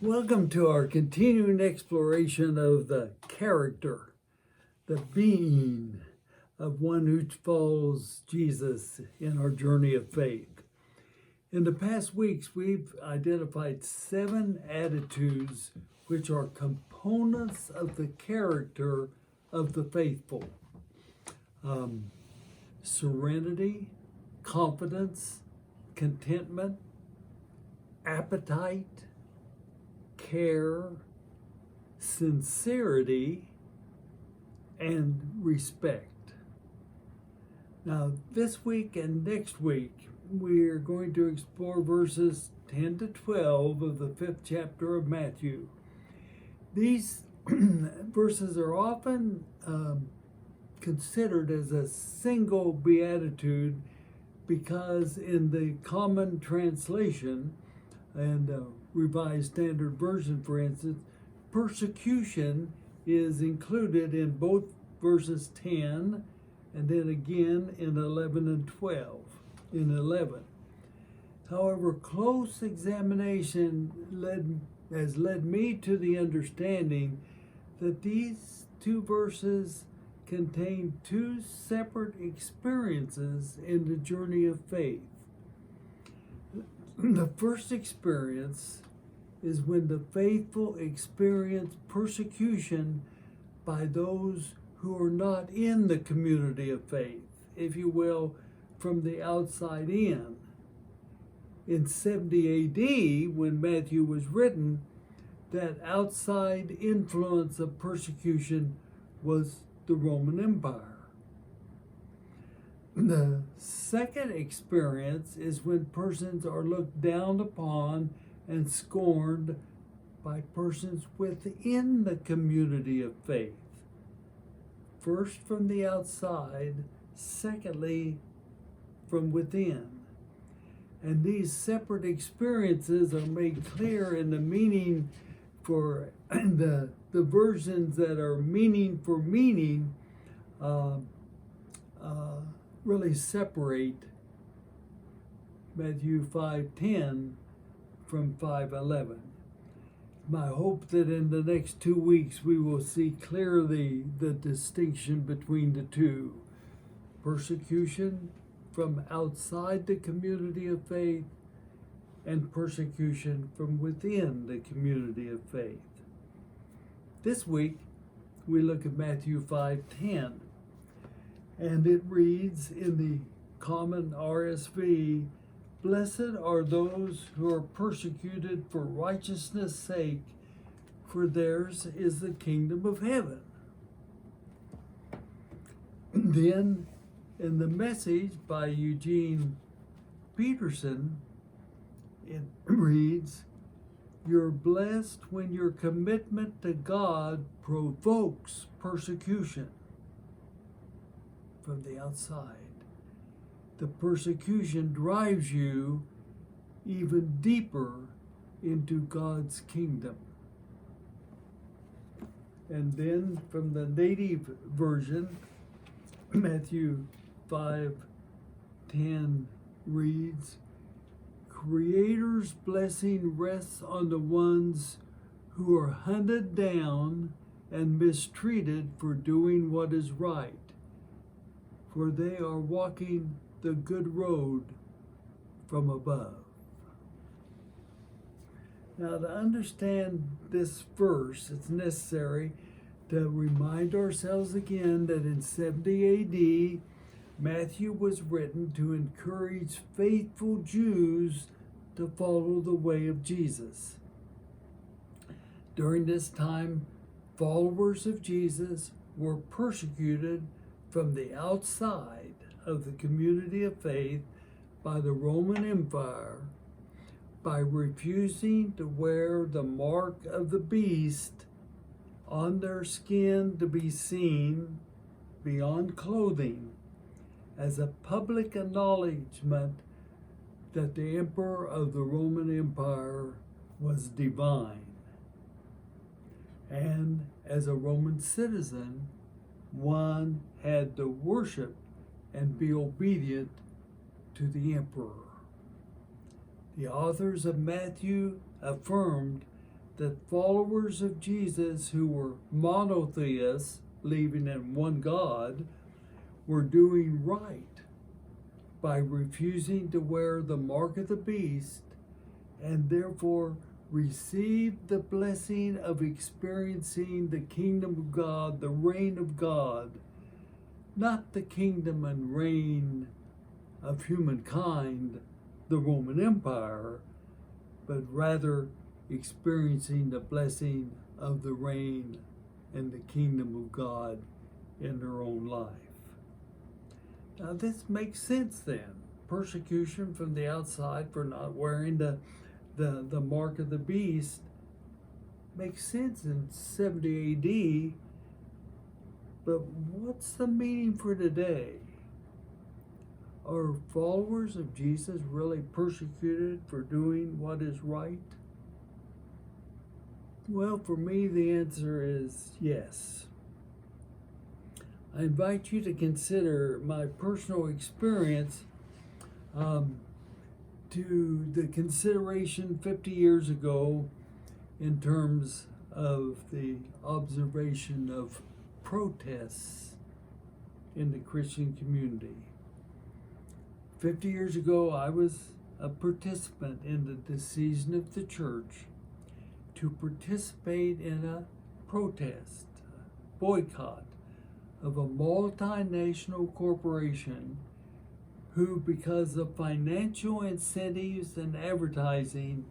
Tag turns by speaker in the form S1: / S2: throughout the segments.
S1: Welcome to our continuing exploration of the character, the being of one who follows Jesus in our journey of faith. In the past weeks, we've identified 7 attitudes which are components of the character of the faithful. Serenity, confidence, contentment, appetite, care, sincerity, and respect. Now, this week and next week, we're going to explore verses 10 to 12 of the 5th chapter of Matthew. These verses are often considered as a single beatitude because in the common translation and Revised Standard Version, for instance, persecution is included in both verses 10 and then again in 11 and 12. In 11. However, close examination has led me to the understanding that these 2 verses contain 2 separate experiences in the journey of faith. The first experience is when the faithful experience persecution by those who are not in the community of faith, if you will, from the outside in. In 70 AD, when Matthew was written, that outside influence of persecution was the Roman Empire. The second experience is when persons are looked down upon and scorned by persons within the community of faith. First from the outside, secondly from within. And these separate experiences are made clear in the meaning for the versions that are meaning for meaning really separate Matthew 5:10 from 5:11. My hope that in the next 2 weeks we will see clearly the distinction between the two. Persecution from outside the community of faith and persecution from within the community of faith. This week we look at Matthew 5:10. And it reads in the common RSV, "Blessed are those who are persecuted for righteousness' sake, for theirs is the kingdom of heaven." Then, in the Message by Eugene Peterson, it reads, "You're blessed when your commitment to God provokes persecution." From the outside, the persecution drives you even deeper into God's kingdom. And then from the native version, Matthew 5:10 reads, "Creator's blessing rests on the ones who are hunted down and mistreated for doing what is right, for they are walking the good road from above." Now, to understand this verse, it's necessary to remind ourselves again that in 70 AD, Matthew was written to encourage faithful Jews to follow the way of Jesus. During this time, followers of Jesus were persecuted from the outside of the community of faith by the Roman Empire by refusing to wear the mark of the beast on their skin to be seen beyond clothing as a public acknowledgement that the emperor of the Roman Empire was divine. And as a Roman citizen, one had to worship and be obedient to the emperor. The authors of Matthew affirmed that followers of Jesus who were monotheists, believing in one God, were doing right by refusing to wear the mark of the beast and therefore receive the blessing of experiencing the kingdom of God, the reign of God, not the kingdom and reign of humankind, the Roman Empire, but rather experiencing the blessing of the reign and the kingdom of God in their own life. Now this makes sense then. Persecution from the outside for not wearing the mark of the beast makes sense in 70 AD, but what's the meaning for today? Are followers of Jesus really persecuted for doing what is right? Well, for me, the answer is yes. I invite you to consider my personal experience to the consideration 50 years ago in terms of the observation of protests in the Christian community. 50 years ago, I was a participant in the decision of the church to participate in a protest, boycott of a multinational corporation who, because of financial incentives and advertising,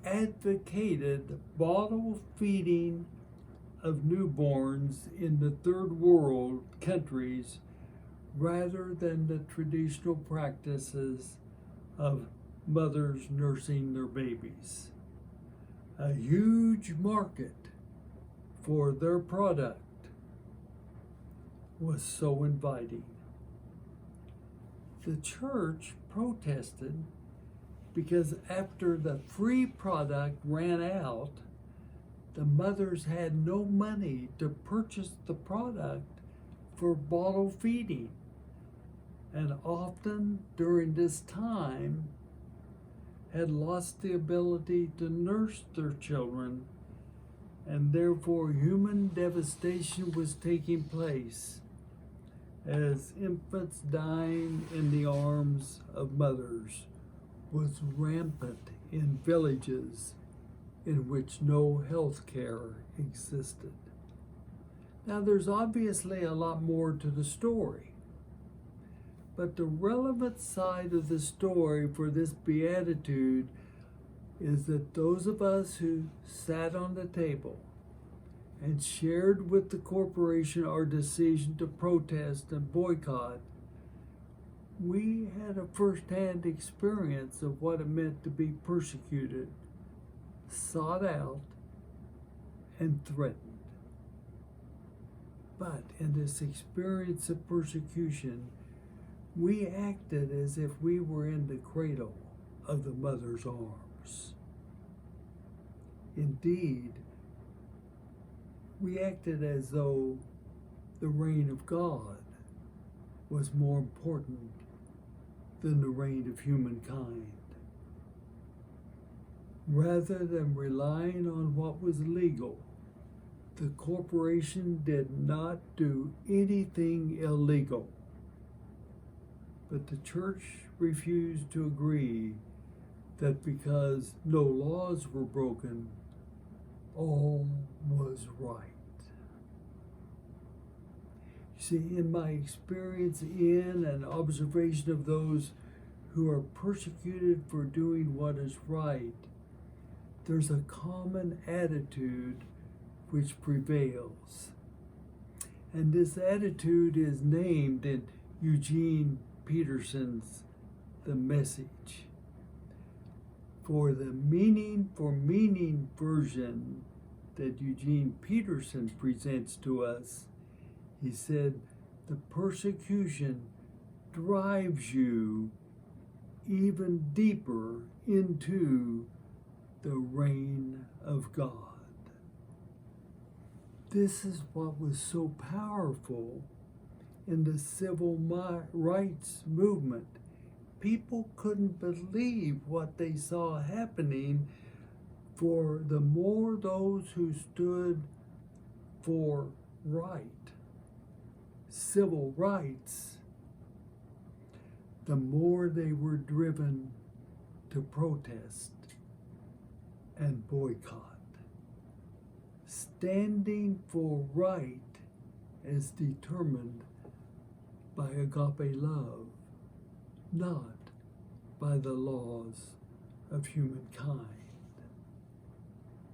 S1: advocated bottle feeding of newborns in the third world countries rather than the traditional practices of mothers nursing their babies. A huge market for their product was so inviting. The church protested because after the free product ran out, the mothers had no money to purchase the product for bottle feeding. And often during this time had lost the ability to nurse their children, and therefore human devastation was taking place as infants dying in the arms of mothers was rampant in villages in which no health care existed. Now there's obviously a lot more to the story, but the relevant side of the story for this beatitude is that those of us who sat on the table and shared with the corporation our decision to protest and boycott, we had a first-hand experience of what it meant to be persecuted, sought out, and threatened. But in this experience of persecution, we acted as if we were in the cradle of the mother's arms. Indeed, we acted as though the reign of God was more important than the reign of humankind. Rather than relying on what was legal, the corporation did not do anything illegal. But the church refused to agree that because no laws were broken, all was right. You see, in my experience in and observation of those who are persecuted for doing what is right, there's a common attitude which prevails. And this attitude is named in Eugene Peterson's The Message. For the meaning version that Eugene Peterson presents to us, he said, the persecution drives you even deeper into the reign of God. This is what was so powerful in the civil rights movement. People couldn't believe what they saw happening For the more those who stood for right, civil rights, the more they were driven to protest and boycott. Standing for right is determined by agape love, not by the laws of humankind.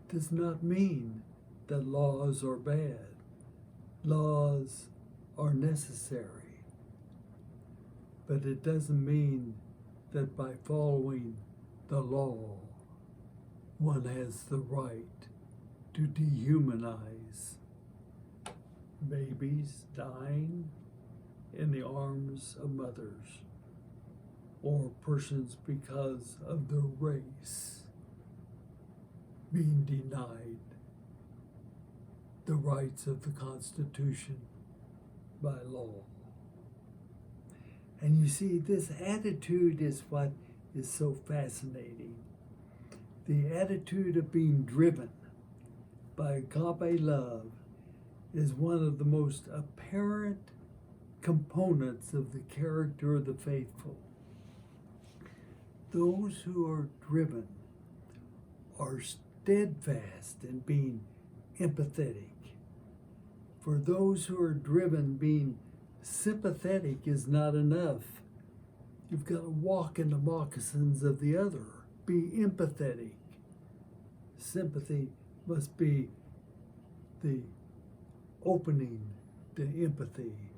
S1: Does not mean that laws are bad. Laws are necessary. But it doesn't mean that by following the law, one has the right to dehumanize babies dying in the arms of mothers, or persons because of their race being denied the rights of the Constitution by law. And you see, this attitude is what is so fascinating. The attitude of being driven by agape love is one of the most apparent components of the character of the faithful. Those who are driven are steadfast in being empathetic. For those who are driven, being sympathetic is not enough. You've got to walk in the moccasins of the other. Be empathetic. Sympathy must be the opening to empathy,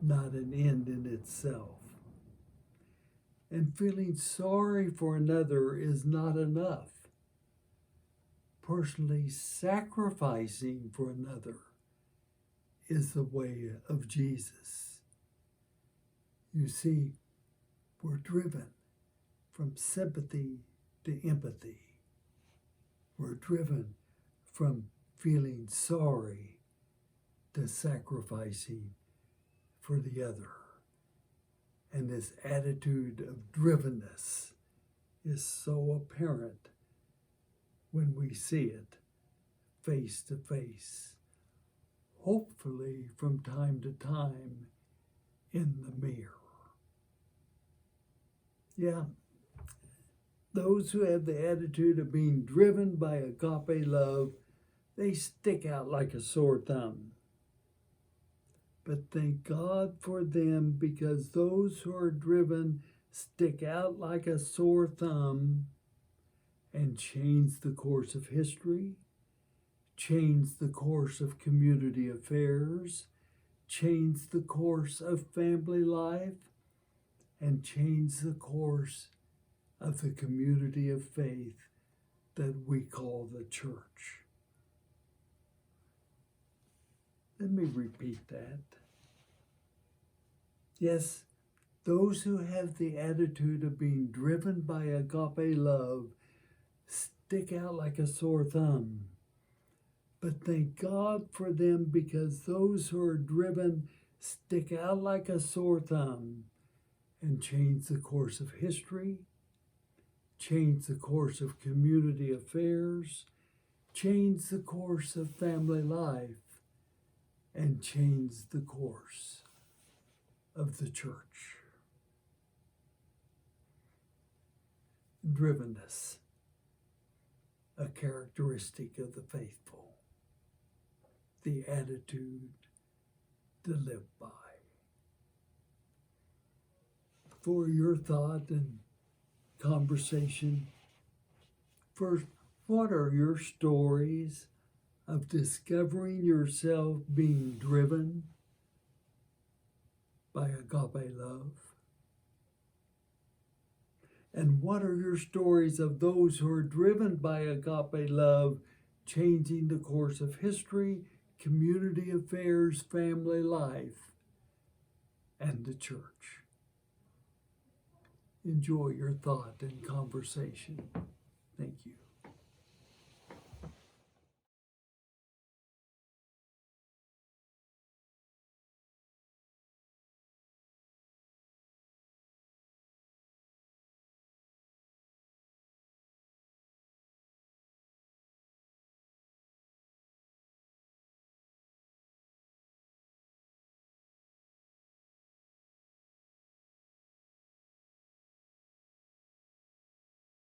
S1: not an end in itself. And feeling sorry for another is not enough. Personally sacrificing for another is the way of Jesus. You see, we're driven from sympathy to empathy. We're driven from feeling sorry to sacrificing for the other. And this attitude of drivenness is so apparent when we see it face to face, hopefully from time to time in the mirror. Yeah, those who have the attitude of being driven by agape love, they stick out like a sore thumb. But thank God for them, because those who are driven stick out like a sore thumb and change the course of history, change the course of community affairs, change the course of family life, and change the course of the community of faith that we call the church. Let me repeat that. Yes, those who have the attitude of being driven by agape love stick out like a sore thumb. But thank God for them, because those who are driven stick out like a sore thumb and change the course of history, change the course of community affairs, change the course of family life, and change the course of the church. Drivenness, a characteristic of the faithful, the attitude to live by. For your thought and conversation, first, what are your stories of discovering yourself being driven by agape love? And what are your stories of those who are driven by agape love, changing the course of history, community affairs, family life, and the church? Enjoy your thought and conversation. Thank you.